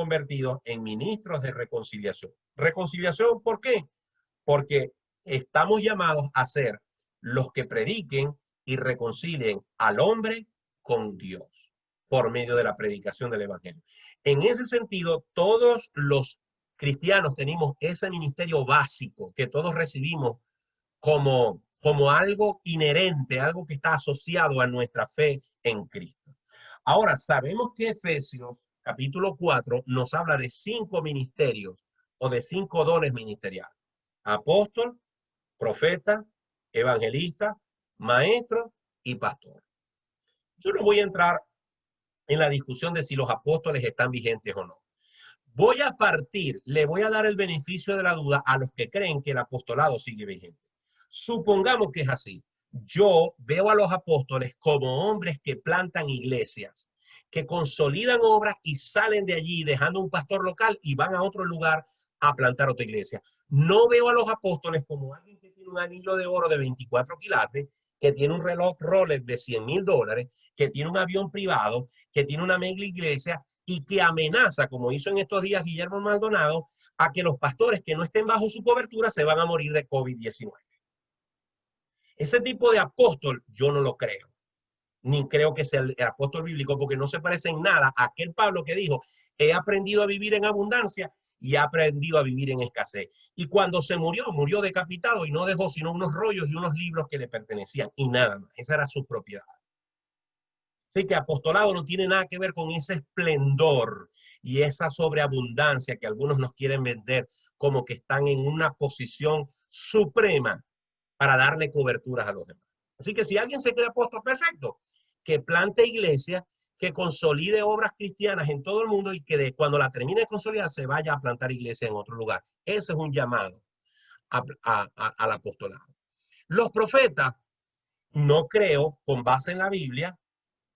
convertidos en ministros de reconciliación. ¿Reconciliación por qué? Porque estamos llamados a ser los que prediquen y reconcilien al hombre con Dios por medio de la predicación del evangelio. En ese sentido, todos los cristianos tenemos ese ministerio básico que todos recibimos como algo inherente, algo que está asociado a nuestra fe en Cristo. Ahora, sabemos que Efesios capítulo 4 nos habla de 5 ministerios o de 5 dones ministeriales: apóstol, profeta, evangelista, maestro y pastor. Yo no voy a entrar en la discusión de si los apóstoles están vigentes o no. Le voy a dar el beneficio de la duda a los que creen que el apostolado sigue vigente. Supongamos que es así. Yo veo a los apóstoles como hombres que plantan iglesias, que consolidan obras y salen de allí dejando un pastor local y van a otro lugar a plantar otra iglesia. No veo a los apóstoles como alguien que tiene un anillo de oro de 24 quilates, que tiene un reloj Rolex de $100,000, que tiene un avión privado, que tiene una mega iglesia y que amenaza, como hizo en estos días Guillermo Maldonado, a que los pastores que no estén bajo su cobertura se van a morir de COVID-19. Ese tipo de apóstol yo no lo creo, ni creo que sea el apóstol bíblico, porque no se parece en nada a aquel Pablo que dijo: he aprendido a vivir en abundancia y he aprendido a vivir en escasez. Y cuando se murió, murió decapitado y no dejó sino unos rollos y unos libros que le pertenecían y nada más. Esa era su propiedad. Así que apostolado no tiene nada que ver con ese esplendor y esa sobreabundancia que algunos nos quieren vender como que están en una posición suprema para darle coberturas a los demás. Así que si alguien se cree apóstol, perfecto, que plante iglesia, que consolide obras cristianas en todo el mundo y que cuando la termine de consolidar se vaya a plantar iglesia en otro lugar. Ese es un llamado al apostolado. Los profetas, no creo, con base en la Biblia,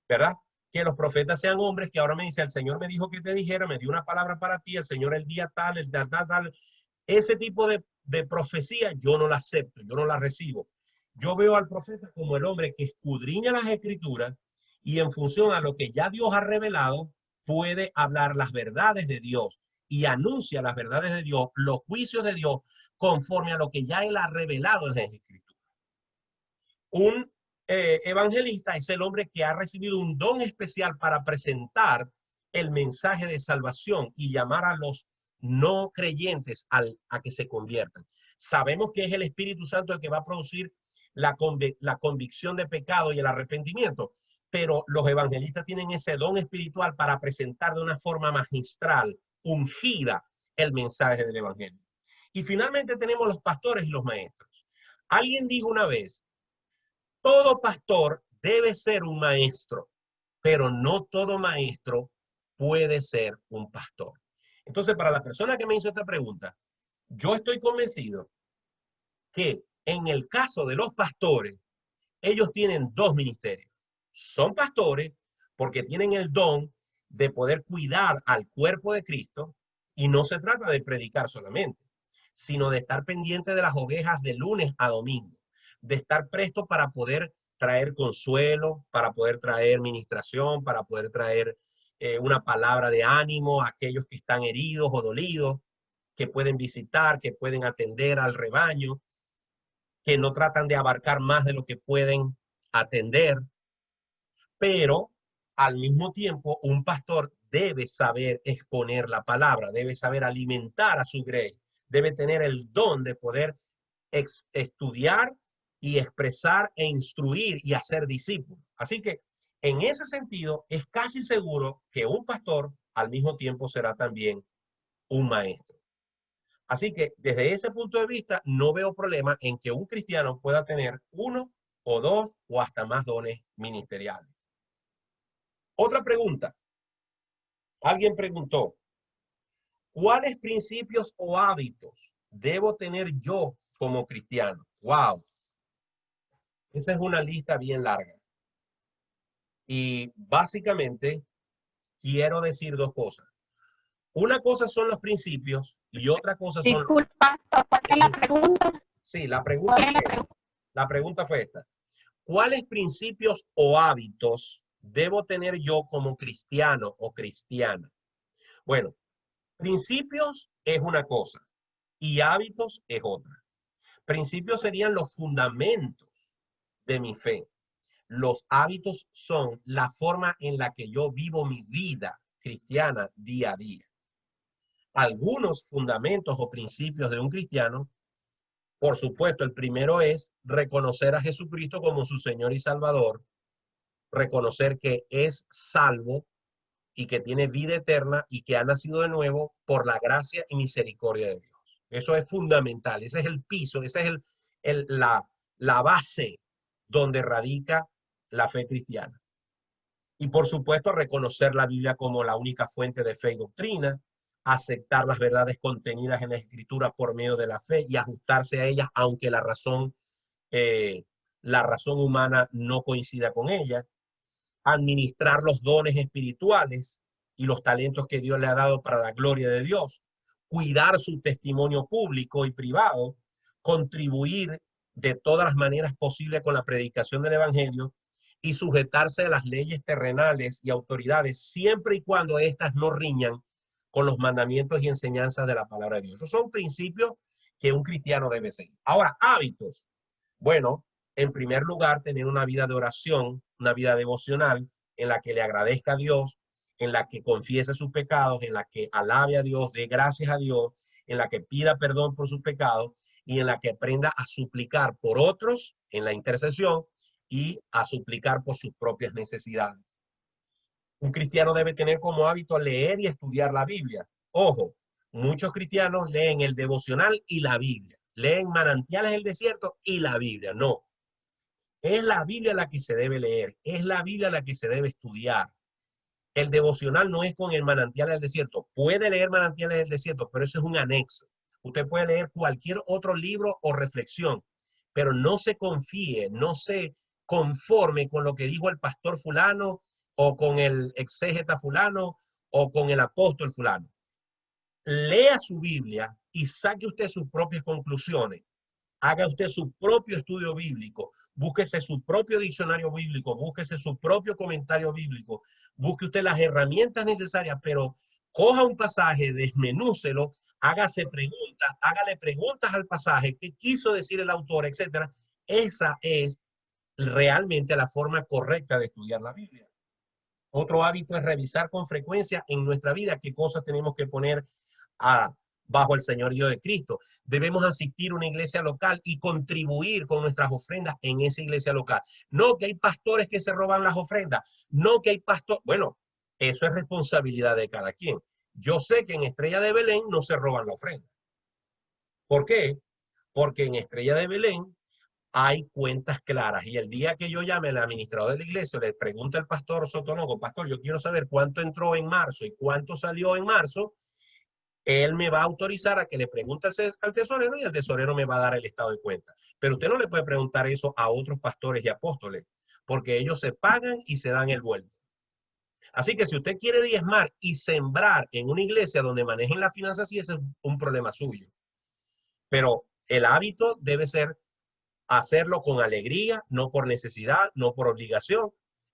¿verdad?, que los profetas sean hombres que ahora me dice: el Señor me dijo que te dijera, me dio una palabra para ti, el Señor el día tal, el tal, tal, tal. Ese tipo de profecía yo no la acepto, yo no la recibo. Yo veo al profeta como el hombre que escudriña las escrituras y en función a lo que ya Dios ha revelado, puede hablar las verdades de Dios y anuncia las verdades de Dios, los juicios de Dios, conforme a lo que ya Él ha revelado en las escrituras. Un evangelista es el hombre que ha recibido un don especial para presentar el mensaje de salvación y llamar a los no creyentes a que se conviertan. Sabemos que es el Espíritu Santo el que va a producir la convicción de pecado y el arrepentimiento, pero los evangelistas tienen ese don espiritual para presentar de una forma magistral, ungida, el mensaje del evangelio. Y finalmente tenemos los pastores y los maestros. Alguien dijo una vez: todo pastor debe ser un maestro, pero no todo maestro puede ser un pastor. Entonces, para la persona que me hizo esta pregunta, yo estoy convencido que en el caso de los pastores, ellos tienen dos ministerios. Son pastores porque tienen el don de poder cuidar al cuerpo de Cristo, y no se trata de predicar solamente, sino de estar pendiente de las ovejas de lunes a domingo, de estar presto para poder traer consuelo, para poder traer ministración, para poder traer una palabra de ánimo a aquellos que están heridos o dolidos, que pueden visitar, que pueden atender al rebaño, que no tratan de abarcar más de lo que pueden atender. Pero al mismo tiempo, un pastor debe saber exponer la palabra, debe saber alimentar a su grey, debe tener el don de poder estudiar y expresar e instruir y hacer discípulos. Así que en ese sentido es casi seguro que un pastor al mismo tiempo será también un maestro. Así que desde ese punto de vista no veo problema en que un cristiano pueda tener uno o dos o hasta más dones ministeriales. Otra pregunta. Alguien preguntó: ¿cuáles principios o hábitos debo tener yo como cristiano? Wow. Esa es una lista bien larga. Y básicamente quiero decir dos cosas. Una cosa son los principios y otra cosa son... Disculpa, ¿cuál es la pregunta? Sí, la pregunta fue esta. ¿Cuáles principios o hábitos debo tener yo como cristiano o cristiana? Bueno, Principios es una cosa y hábitos es otra. Principios serían los fundamentos de mi fe. Los hábitos son la forma en la que yo vivo mi vida cristiana día a día. Algunos fundamentos o principios de un cristiano, por supuesto, el primero es reconocer a Jesucristo como su Señor y Salvador, reconocer que es salvo y que tiene vida eterna y que ha nacido de nuevo por la gracia y misericordia de Dios. Eso es fundamental, ese es el piso, esa es la base donde radica la fe cristiana. Y por supuesto, reconocer la Biblia como la única fuente de fe y doctrina, aceptar las verdades contenidas en la Escritura por medio de la fe y ajustarse a ellas, aunque la razón humana no coincida con ella, administrar los dones espirituales y los talentos que Dios le ha dado para la gloria de Dios, cuidar su testimonio público y privado, contribuir de todas las maneras posibles con la predicación del evangelio y sujetarse a las leyes terrenales y autoridades siempre y cuando éstas no riñan con los mandamientos y enseñanzas de la palabra de Dios. Esos son principios que un cristiano debe seguir. Ahora, hábitos. Bueno, en primer lugar, tener una vida de oración, una vida devocional en la que le agradezca a Dios, en la que confiese sus pecados, en la que alabe a Dios, dé gracias a Dios, en la que pida perdón por sus pecados y en la que aprenda a suplicar por otros en la intercesión y a suplicar por sus propias necesidades. Un cristiano debe tener como hábito leer y estudiar la Biblia. Ojo, muchos cristianos leen el devocional y la Biblia. Leen Manantiales del Desierto y la Biblia. No, es la Biblia la que se debe leer, es la Biblia la que se debe estudiar. El devocional no es con el Manantial del Desierto. Puede leer Manantiales del Desierto, pero eso es un anexo. Usted puede leer cualquier otro libro o reflexión, pero no se confíe, no se conforme con lo que dijo el pastor fulano o con el exégeta fulano o con el apóstol fulano. Lea su Biblia y saque usted sus propias conclusiones. Haga usted su propio estudio bíblico, búsquese su propio diccionario bíblico, búsquese su propio comentario bíblico, busque usted las herramientas necesarias, pero coja un pasaje, desmenúcelo, hágale preguntas al pasaje, qué quiso decir el autor, etcétera. Esa es realmente la forma correcta de estudiar la Biblia. Otro hábito es revisar con frecuencia en nuestra vida qué cosas tenemos que poner bajo el señorío de Cristo. Debemos asistir a una iglesia local y contribuir con nuestras ofrendas en esa iglesia local. No que hay pastores que se roban las ofrendas, no que hay pastores, bueno, eso es responsabilidad de cada quien. Yo sé que en Estrella de Belén no se roban la ofrenda. ¿Por qué? Porque en Estrella de Belén hay cuentas claras y el día que yo llame al administrador de la iglesia, le pregunta al pastor Sotonogo, pastor, yo quiero saber cuánto entró en marzo y cuánto salió en marzo, él me va a autorizar a que le pregunte al tesorero y el tesorero me va a dar el estado de cuenta. Pero usted no le puede preguntar eso a otros pastores y apóstoles, porque ellos se pagan y se dan el vuelto. Así que si usted quiere diezmar y sembrar en una iglesia donde manejen las finanzas, sí, ese es un problema suyo. Pero el hábito debe ser hacerlo con alegría, no por necesidad, no por obligación,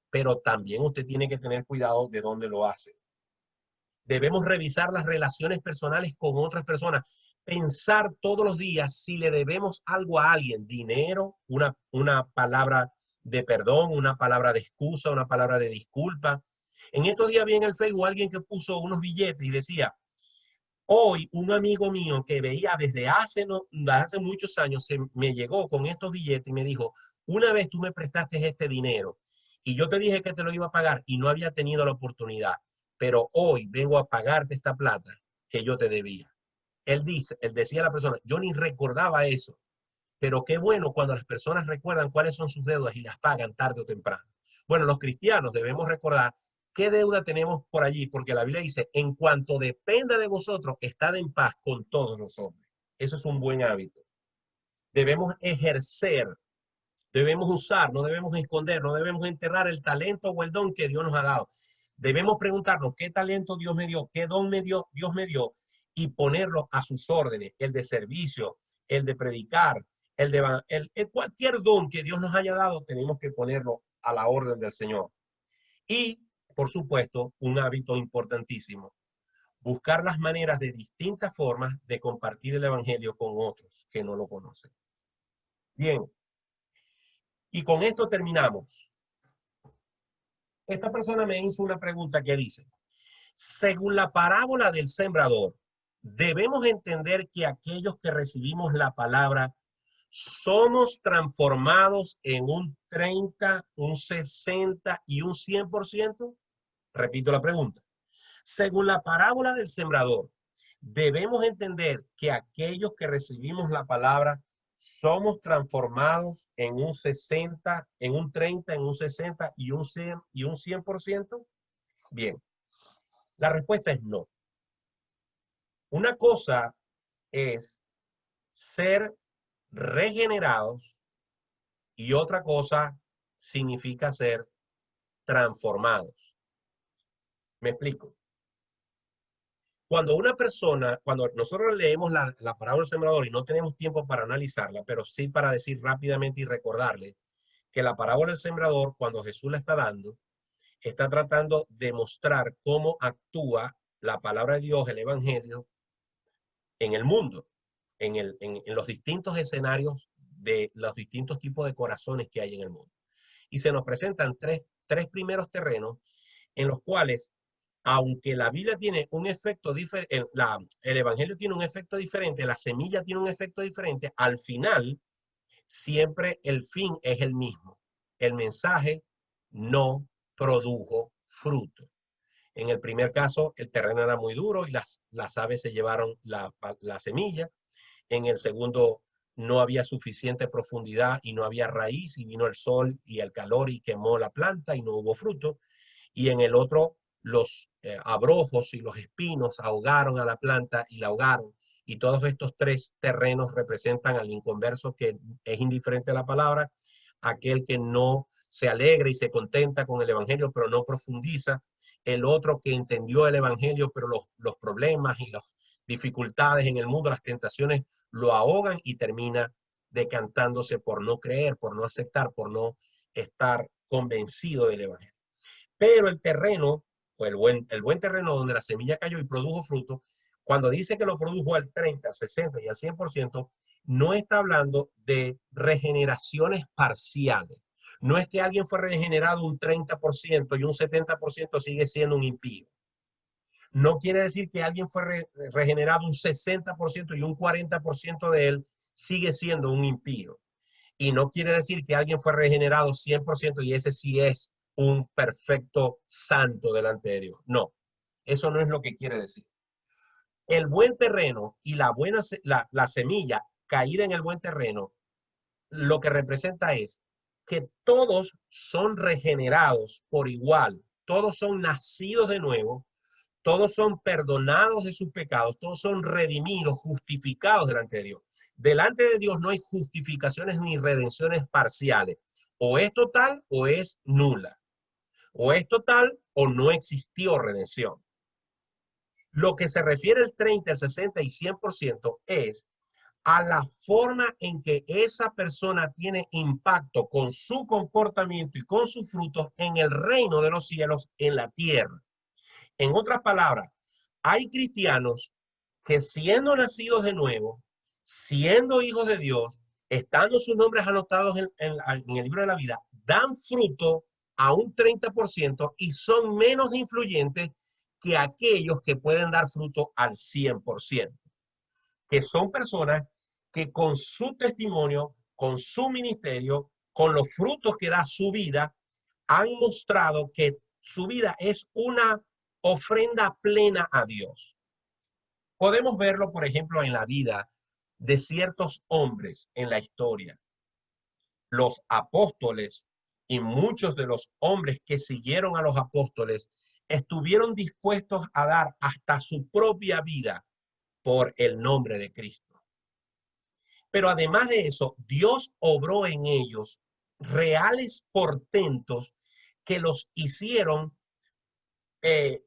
pero también usted tiene que tener cuidado de dónde lo hace. Debemos revisar las relaciones personales con otras personas, pensar todos los días si le debemos algo a alguien, dinero, una palabra de perdón, una palabra de excusa, una palabra de disculpa. En estos días vi en el Facebook alguien que puso unos billetes y decía, hoy un amigo mío que veía desde hace muchos años me llegó con estos billetes y me dijo, una vez tú me prestaste este dinero y yo te dije que te lo iba a pagar y no había tenido la oportunidad, pero hoy vengo a pagarte esta plata que yo te debía. Él decía a la persona, yo ni recordaba eso, pero qué bueno cuando las personas recuerdan cuáles son sus deudas y las pagan tarde o temprano. Bueno, los cristianos debemos recordar qué deuda tenemos por allí, porque la Biblia dice, en cuanto dependa de vosotros, estad en paz con todos los hombres. Eso es un buen hábito. Debemos ejercer, debemos usar, no debemos esconder, no debemos enterrar el talento o el don que Dios nos ha dado. Debemos preguntarnos qué talento Dios me dio, qué don Dios me dio y ponerlo a sus órdenes, el de servicio, el de predicar, cualquier don que Dios nos haya dado, tenemos que ponerlo a la orden del Señor. Y, por supuesto, un hábito importantísimo, buscar las maneras de distintas formas de compartir el evangelio con otros que no lo conocen. Bien, y con esto terminamos. Esta persona me hizo una pregunta que dice, según la parábola del sembrador, debemos entender que aquellos que recibimos la palabra somos transformados en un 30, un 60 y un 100%. Repito la pregunta. Según la parábola del sembrador, debemos entender que aquellos que recibimos la palabra somos transformados en un 60, en un 30, en un 60 y un 100%. Bien, la respuesta es no. Una cosa es ser regenerados y otra cosa significa ser transformados. Me explico. Cuando nosotros leemos la parábola del sembrador y no tenemos tiempo para analizarla, pero sí para decir rápidamente y recordarle que la parábola del sembrador, cuando Jesús la está dando, está tratando de mostrar cómo actúa la palabra de Dios, el evangelio, en el mundo, en los distintos escenarios de los distintos tipos de corazones que hay en el mundo. Y se nos presentan tres primeros terrenos en los cuales, aunque la Biblia tiene un efecto diferente, el Evangelio tiene un efecto diferente, la semilla tiene un efecto diferente, al final siempre el fin es el mismo. El mensaje no produjo fruto. En el primer caso, el terreno era muy duro y las aves se llevaron la semilla. En el segundo, no había suficiente profundidad y no había raíz, y vino el sol y el calor y quemó la planta y no hubo fruto. Y en el otro, los abrojos y los espinos ahogaron a la planta y la ahogaron. Y todos estos tres terrenos representan al inconverso, que es indiferente a la palabra, aquel que no se alegra y se contenta con el evangelio, pero no profundiza. El otro que entendió el evangelio, pero los problemas y las dificultades en el mundo, las tentaciones, lo ahogan y termina decantándose por no creer, por no aceptar, por no estar convencido del evangelio. Pero el terreno, o el buen terreno donde la semilla cayó y produjo fruto, cuando dice que lo produjo al 30, al 60 y al 100%, no está hablando de regeneraciones parciales. No es que alguien fue regenerado un 30% y un 70% sigue siendo un impío. No quiere decir que alguien fue regenerado un 60% y un 40% de él sigue siendo un impío. Y no quiere decir que alguien fue regenerado 100% y ese sí es un perfecto santo delante de Dios. No, eso no es lo que quiere decir. El buen terreno y la semilla caída en el buen terreno, lo que representa es que todos son regenerados por igual, todos son nacidos de nuevo, todos son perdonados de sus pecados, todos son redimidos, justificados delante de Dios. Delante de Dios no hay justificaciones ni redenciones parciales. O es total o es nula. O es total o no existió redención. Lo que se refiere al 30, el 60 y 100% es a la forma en que esa persona tiene impacto con su comportamiento y con sus frutos en el reino de los cielos, en la tierra. En otras palabras, hay cristianos que siendo nacidos de nuevo, siendo hijos de Dios, estando sus nombres anotados en el libro de la vida, dan fruto a un 30% y son menos influyentes que aquellos que pueden dar fruto al 100%, que son personas que con su testimonio, con su ministerio, con los frutos que da su vida, han mostrado que su vida es una ofrenda plena a Dios. Podemos verlo, por ejemplo, en la vida de ciertos hombres en la historia. Los apóstoles y muchos de los hombres que siguieron a los apóstoles estuvieron dispuestos a dar hasta su propia vida por el nombre de Cristo. Pero además de eso, Dios obró en ellos reales portentos que los hicieron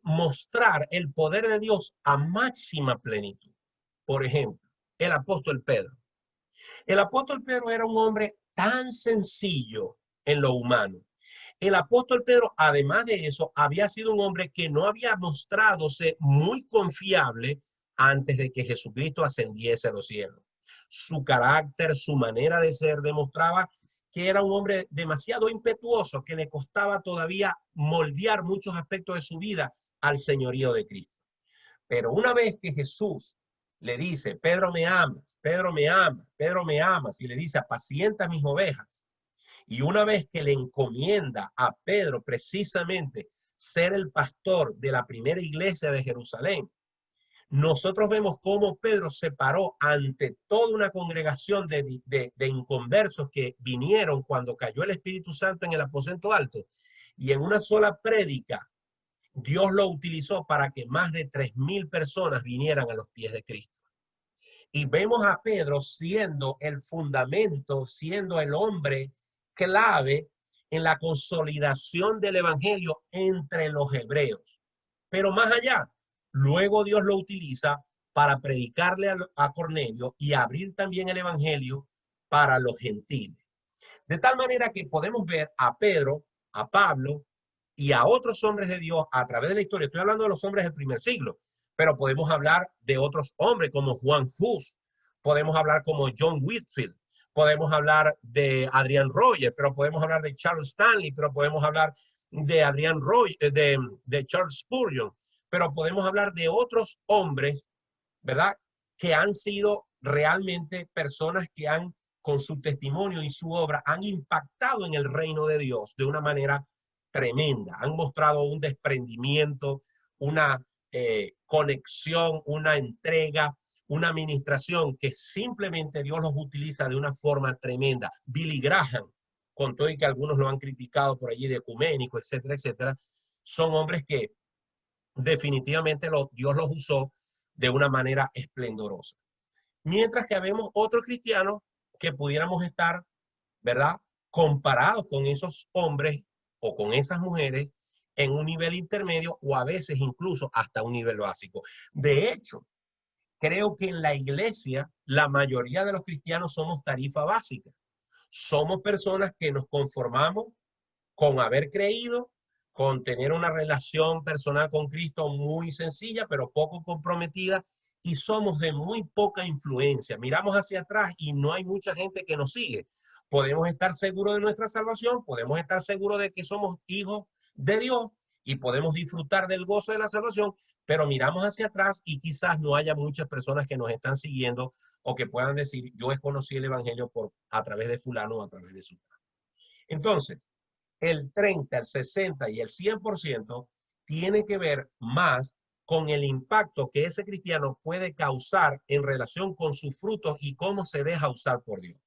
mostrar el poder de Dios a máxima plenitud. Por ejemplo, el apóstol Pedro. El apóstol Pedro era un hombre tan sencillo en lo humano. El apóstol Pedro, además de eso, había sido un hombre que no había mostrado ser muy confiable antes de que Jesucristo ascendiese a los cielos. Su carácter, su manera de ser demostraba que era un hombre demasiado impetuoso, que le costaba todavía moldear muchos aspectos de su vida al señorío de Cristo. Pero una vez que Jesús le dice, Pedro me amas, Pedro me amas, Pedro me amas, y le dice, apacienta mis ovejas, y una vez que le encomienda a Pedro precisamente ser el pastor de la primera iglesia de Jerusalén, nosotros vemos cómo Pedro se paró ante toda una congregación de inconversos que vinieron cuando cayó el Espíritu Santo en el aposento alto, y en una sola prédica Dios lo utilizó para que más de 3,000 personas vinieran a los pies de Cristo. Y vemos a Pedro siendo el fundamento, siendo el hombre clave en la consolidación del evangelio entre los hebreos. Pero más allá, luego Dios lo utiliza para predicarle a Cornelio y abrir también el evangelio para los gentiles. De tal manera que podemos ver a Pedro, a Pablo y a otros hombres de Dios a través de la historia. Estoy hablando de los hombres del primer siglo, pero podemos hablar de otros hombres como Juan Hus, podemos hablar como John Whitfield, podemos hablar de Adrian Rogers, pero podemos hablar de Charles Stanley, pero podemos hablar de Adrian Rogers, de Charles Spurgeon, pero podemos hablar de otros hombres, ¿verdad? Que han sido realmente personas que han, con su testimonio y su obra, han impactado en el reino de Dios de una manera tremenda. Han mostrado un desprendimiento, una conexión, una entrega, una administración que simplemente Dios los utiliza de una forma tremenda. Billy Graham, con todo y que algunos lo han criticado por allí de ecuménico, etcétera, etcétera, son hombres que definitivamente Dios los usó de una manera esplendorosa. Mientras que vemos otros cristianos que pudiéramos estar, ¿verdad?, comparados con esos hombres o con esas mujeres en un nivel intermedio o a veces incluso hasta un nivel básico. De hecho, creo que en la iglesia la mayoría de los cristianos somos tarifa básica. Somos personas que nos conformamos con haber creído, con tener una relación personal con Cristo muy sencilla, pero poco comprometida, y somos de muy poca influencia. Miramos hacia atrás y no hay mucha gente que nos sigue. Podemos estar seguros de nuestra salvación, podemos estar seguros de que somos hijos de Dios y podemos disfrutar del gozo de la salvación, pero miramos hacia atrás y quizás no haya muchas personas que nos están siguiendo o que puedan decir, yo conocí el evangelio a través de fulano o a través de sultano. Entonces, el 30, el 60 y el 100% tiene que ver más con el impacto que ese cristiano puede causar en relación con sus frutos y cómo se deja usar por Dios.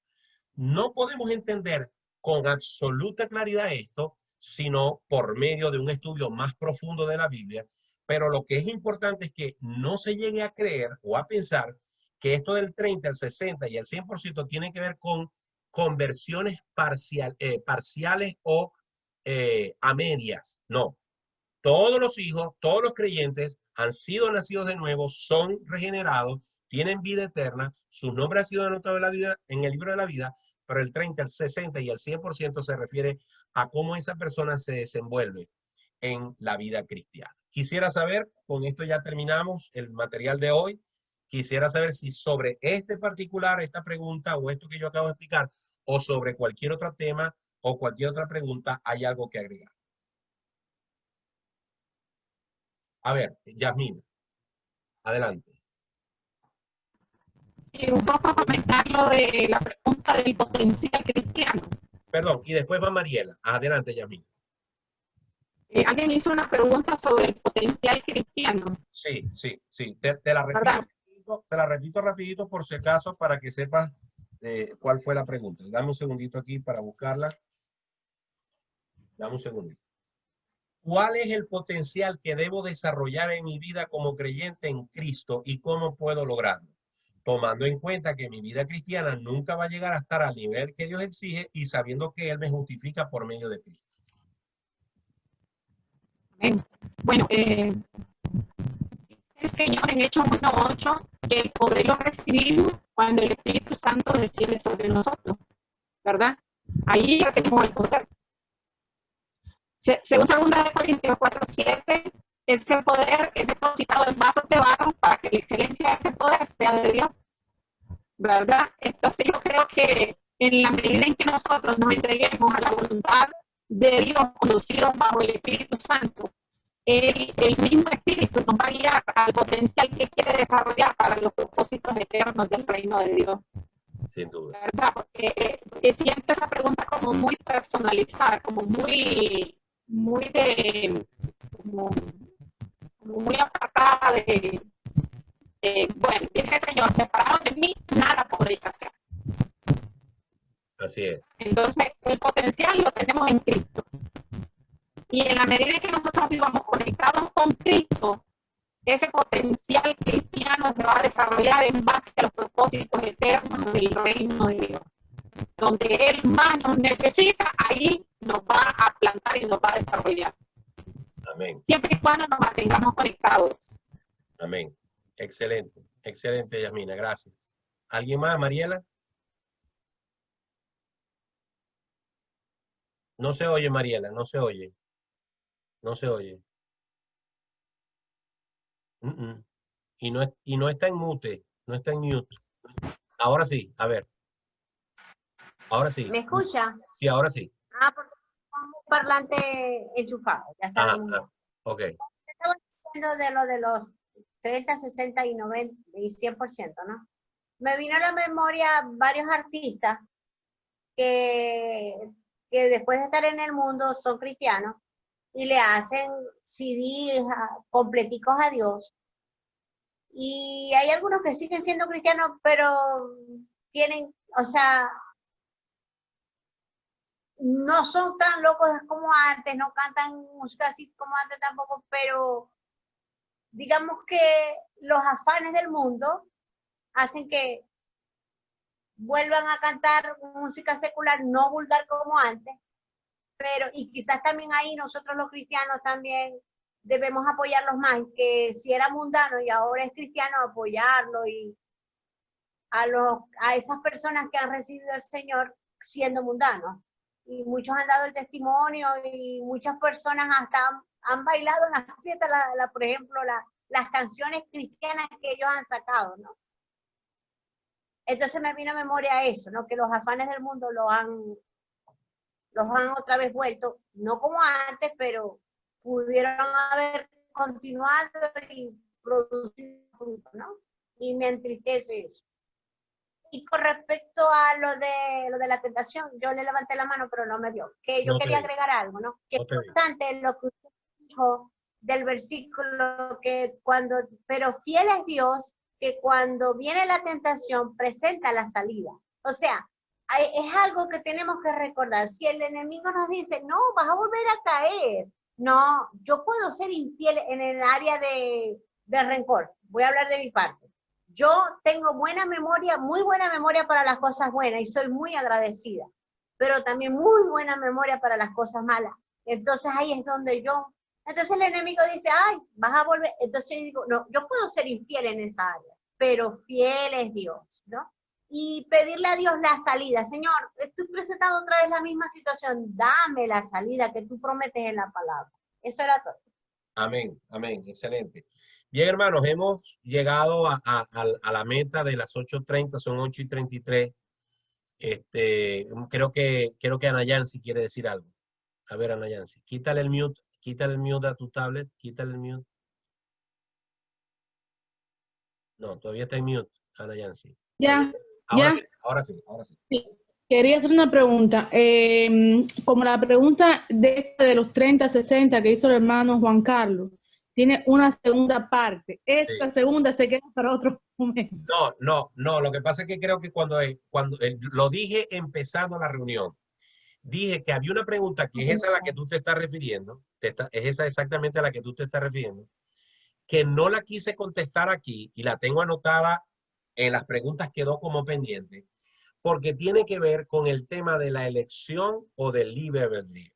No podemos entender con absoluta claridad esto, sino por medio de un estudio más profundo de la Biblia, pero lo que es importante es que no se llegue a creer o a pensar que esto del 30, el 60 y el 100% tiene que ver con conversiones parciales o a medias. No, todos los hijos, todos los creyentes han sido nacidos de nuevo, son regenerados, tienen vida eterna, sus nombres han sido anotados en el libro de la vida, pero el 30, el 60 y el 100% se refiere a cómo esa persona se desenvuelve en la vida cristiana. Quisiera saber, con esto ya terminamos el material de hoy, quisiera saber si sobre este particular, esta pregunta o esto que yo acabo de explicar, o sobre cualquier otro tema o cualquier otra pregunta, hay algo que agregar. A ver, Yasmina, adelante. Y un poco comentar lo de la pregunta del potencial cristiano. Perdón, y después va Mariela. Adelante, Yasmina. Alguien hizo una pregunta sobre el potencial cristiano. Sí. Te la repito rapidito por si acaso para que sepas cuál fue la pregunta. Dame un segundito aquí para buscarla. Dame un segundito. ¿Cuál es el potencial que debo desarrollar en mi vida como creyente en Cristo y cómo puedo lograrlo? Tomando en cuenta que mi vida cristiana nunca va a llegar a estar al nivel que Dios exige y sabiendo que Él me justifica por medio de Cristo. Bueno, el Señor en Hechos 1:8, que el poder lo recibimos cuando el Espíritu Santo desciende sobre nosotros, ¿verdad? Ahí ya tenemos el poder. Según 2 Corintios 4:7, ese poder es depositado en vasos de barro para que la excelencia de ese poder sea de Dios, ¿verdad? Entonces yo creo que en la medida en que nosotros nos entreguemos a la voluntad de Dios, conducidos bajo el Espíritu Santo, el mismo Espíritu nos va a guiar al potencial que quiere desarrollar para los propósitos eternos del reino de Dios. Sin duda. ¿Verdad? Porque siento esa pregunta como muy personalizada, como muy muy apartada bueno, dice el Señor, separado de mí, nada podréis hacer. Así es. Entonces, el potencial lo tenemos en Cristo. Y en la medida que nosotros vivamos conectados con Cristo, ese potencial cristiano se va a desarrollar en base a los propósitos eternos del reino de Dios. Donde Él más nos necesita, ahí nos va a plantar y nos va a desarrollar. Amén. Siempre y cuando nos mantengamos conectados. Amén. Excelente, excelente, Yasmina, gracias. ¿Alguien más, Mariela? No se oye, Mariela, no se oye. No se oye. Y no está en mute, no está en mute. Ahora sí, a ver. Ahora sí. ¿Me escucha? Sí, ahora sí. Porque tengo un parlante enchufado, ya sabemos. Ok. Estamos hablando de los 30, 60 y 90 y 100%, ¿no? Me vino a la memoria varios artistas que después de estar en el mundo son cristianos y le hacen CDs completicos a Dios. Y hay algunos que siguen siendo cristianos, pero tienen, o sea, no son tan locos como antes, no cantan música así como antes tampoco, pero digamos que los afanes del mundo hacen que vuelvan a cantar música secular, no vulgar como antes, pero y quizás también ahí nosotros los cristianos también debemos apoyarlos más, que si era mundano y ahora es cristiano, apoyarlo y a esas personas que han recibido al Señor siendo mundanos. Y muchos han dado el testimonio y muchas personas hasta han bailado en las fiestas, por ejemplo, las canciones cristianas que ellos han sacado, ¿no? Entonces me vino a memoria eso, ¿no? Que los afanes del mundo los han otra vez vuelto, no como antes, pero pudieron haber continuado y producido frutos, ¿no? Y me entristece eso. Y con respecto a lo de la tentación, yo le levanté la mano, pero no me dio. Que yo quería agregar algo, ¿no? Que es importante lo que usted dijo del versículo, pero fiel es Dios, que cuando viene la tentación presenta la salida. O sea, es algo que tenemos que recordar. Si el enemigo nos dice, no, vas a volver a caer. No, yo puedo ser infiel en el área de rencor. Voy a hablar de mi parte. Yo tengo buena memoria, muy buena memoria para las cosas buenas y soy muy agradecida, pero también muy buena memoria para las cosas malas. Entonces ahí es donde entonces el enemigo dice, ay, vas a volver. Entonces yo digo, no, yo puedo ser infiel en esa área, pero fiel es Dios, ¿no? Y pedirle a Dios la salida. Señor, estoy presentando otra vez la misma situación, dame la salida que tú prometes en la palabra. Eso era todo. Amén, amén, excelente. Bien, hermanos, hemos llegado a la meta de las 8:30, son 8:33. Creo que Ana Yancy quiere decir algo. A ver, Ana Yancy, quítale el mute a tu tablet, quítale el mute. No, todavía está en mute, Ana Yancy. Ya, Ahora sí. Sí. Quería hacer una pregunta. Como la pregunta de los 30, 60 que hizo el hermano Juan Carlos, tiene una segunda parte. Esta segunda se queda para otro momento. No. Lo que pasa es que creo que cuando lo dije empezando la reunión, dije que había una pregunta que es esa a la que tú te estás refiriendo, es esa exactamente a la que tú te estás refiriendo, que no la quise contestar aquí y la tengo anotada en las preguntas, quedó como pendiente, porque tiene que ver con el tema de la elección o del libre albedrío.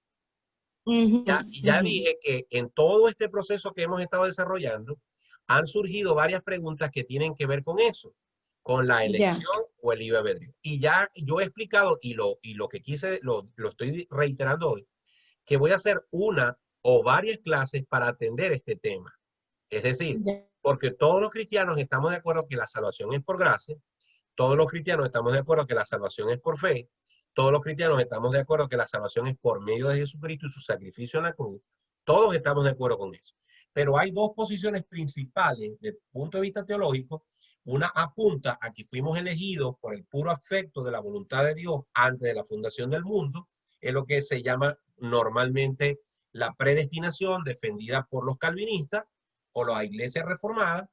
Ya dije que en todo este proceso que hemos estado desarrollando, han surgido varias preguntas que tienen que ver con eso, con la elección o el libre albedrío. Y ya yo he explicado, y lo que quise, lo estoy reiterando hoy, que voy a hacer una o varias clases para atender este tema. Es decir, porque todos los cristianos estamos de acuerdo que la salvación es por gracia, todos los cristianos estamos de acuerdo que la salvación es por fe, todos los cristianos estamos de acuerdo que la salvación es por medio de Jesucristo y su sacrificio en la cruz. Todos estamos de acuerdo con eso. Pero hay dos posiciones principales desde el punto de vista teológico. Una apunta a que fuimos elegidos por el puro afecto de la voluntad de Dios antes de la fundación del mundo. Es lo que se llama normalmente la predestinación, defendida por los calvinistas o la iglesia reformada.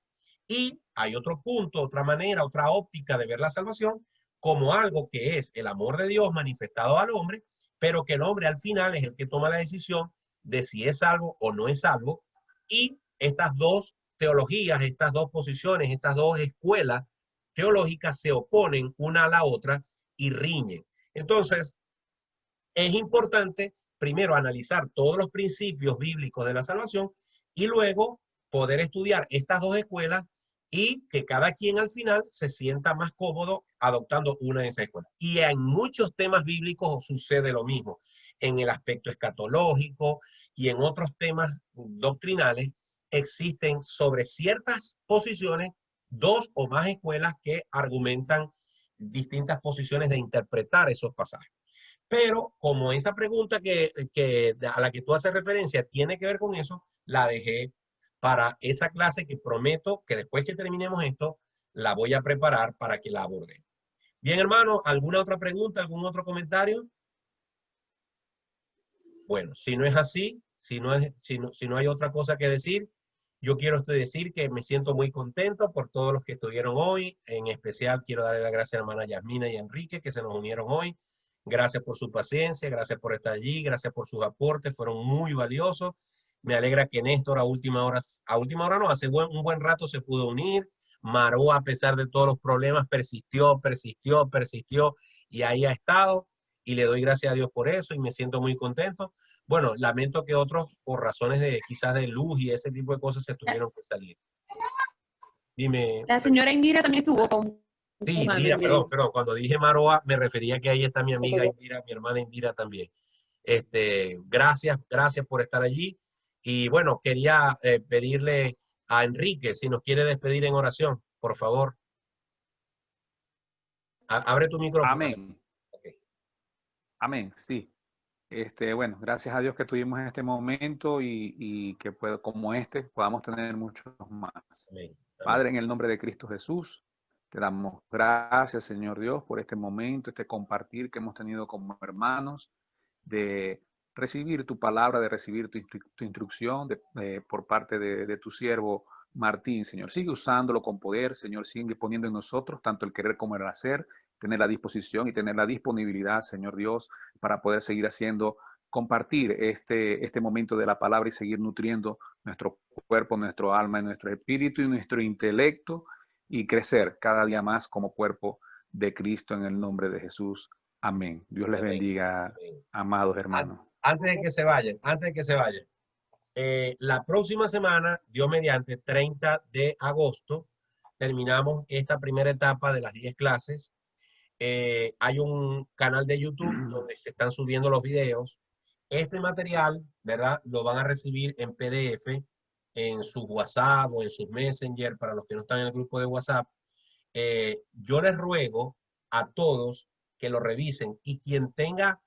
Y hay otro punto, otra manera, otra óptica de ver la salvación como algo que es el amor de Dios manifestado al hombre, pero que el hombre al final es el que toma la decisión de si es salvo o no es salvo. Y estas dos teologías, estas dos posiciones, estas dos escuelas teológicas se oponen una a la otra y riñen. Entonces, es importante primero analizar todos los principios bíblicos de la salvación y luego poder estudiar estas dos escuelas y que cada quien al final se sienta más cómodo adoptando una de esas escuelas. Y en muchos temas bíblicos sucede lo mismo, en el aspecto escatológico y en otros temas doctrinales existen sobre ciertas posiciones dos o más escuelas que argumentan distintas posiciones de interpretar esos pasajes. Pero como esa pregunta a la que tú haces referencia tiene que ver con eso, la dejé para esa clase que prometo que después que terminemos esto, la voy a preparar para que la aborde. Bien, hermano, ¿alguna otra pregunta, algún otro comentario? Bueno, si no es así, si no hay otra cosa que decir, yo quiero decir que me siento muy contento por todos los que estuvieron hoy. En especial quiero darle las gracias a la hermana Yasmina y a Enrique que se nos unieron hoy. Gracias por su paciencia, gracias por estar allí, gracias por sus aportes, fueron muy valiosos. Me alegra que Néstor a última hora no, hace un buen rato se pudo unir. Maró, a pesar de todos los problemas, persistió y ahí ha estado. Y le doy gracias a Dios por eso y me siento muy contento. Bueno, lamento que otros, por razones de quizás de luz y ese tipo de cosas, se tuvieron que salir. Dime. La señora Indira también estuvo con... Sí, Indira, perdón. Cuando dije Maroa, me refería que ahí está mi amiga Indira, mi hermana Indira también. Gracias por estar allí. Y bueno, quería pedirle a Enrique, si nos quiere despedir en oración, por favor. Abre tu micrófono. Amén. Okay. Amén, sí. Bueno, gracias a Dios que tuvimos este momento y que como podamos tener muchos más. Amén. Amén. Padre, en el nombre de Cristo Jesús, te damos gracias, Señor Dios, por este momento, este compartir que hemos tenido como hermanos, de recibir tu palabra, de recibir tu instrucción por parte de tu siervo Martín, Señor. Sigue usándolo con poder, Señor, sigue poniendo en nosotros tanto el querer como el hacer, tener la disposición y tener la disponibilidad, Señor Dios, para poder seguir compartir este momento de la palabra y seguir nutriendo nuestro cuerpo, nuestro alma, nuestro espíritu y nuestro intelecto y crecer cada día más como cuerpo de Cristo en el nombre de Jesús. Amén. Dios les bendiga, amén, amados hermanos. Antes de que se vayan, la próxima semana, Dios mediante, 30 de agosto, terminamos esta primera etapa de las 10 clases. Hay un canal de YouTube donde se están subiendo los videos. Este material, ¿verdad? Lo van a recibir en PDF en sus WhatsApp o en sus Messenger para los que no están en el grupo de WhatsApp. Yo les ruego a todos que lo revisen y quien tenga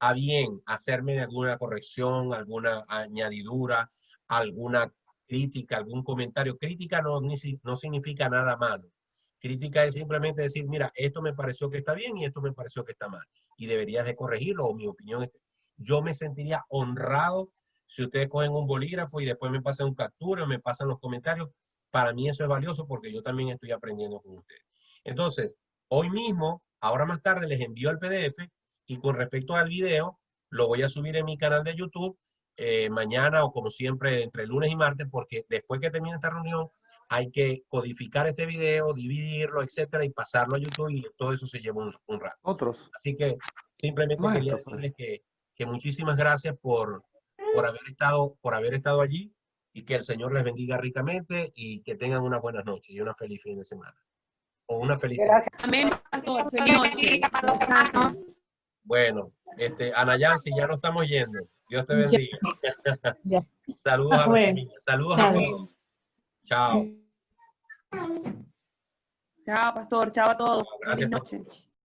a bien hacerme alguna corrección, alguna añadidura, alguna crítica, algún comentario. Crítica no significa nada malo. Crítica es simplemente decir, mira, esto me pareció que está bien y esto me pareció que está mal. Y deberías de corregirlo, o mi opinión es que yo me sentiría honrado si ustedes cogen un bolígrafo y después me pasan un captura, me pasan los comentarios. Para mí eso es valioso porque yo también estoy aprendiendo con ustedes. Entonces, hoy mismo, ahora más tarde, les envío el PDF y con respecto al video, lo voy a subir en mi canal de YouTube mañana o como siempre entre lunes y martes, porque después que termine esta reunión, hay que codificar este video, dividirlo, etcétera, y pasarlo a YouTube y todo eso se lleva un rato. Así que simplemente quería decirles que muchísimas gracias por haber estado allí y que el Señor les bendiga ricamente y que tengan una buena noche y una feliz fin de semana. O una feliz semana. Amén, pastor. Feliz noche. Bueno, Ana Yancy, ya nos estamos yendo. Dios te bendiga. Ya. Saludos a Bueno. los niños. Saludos Está a bien. todos. Chao. Chao, pastor. Chao a todos. Gracias Feliz por- noche.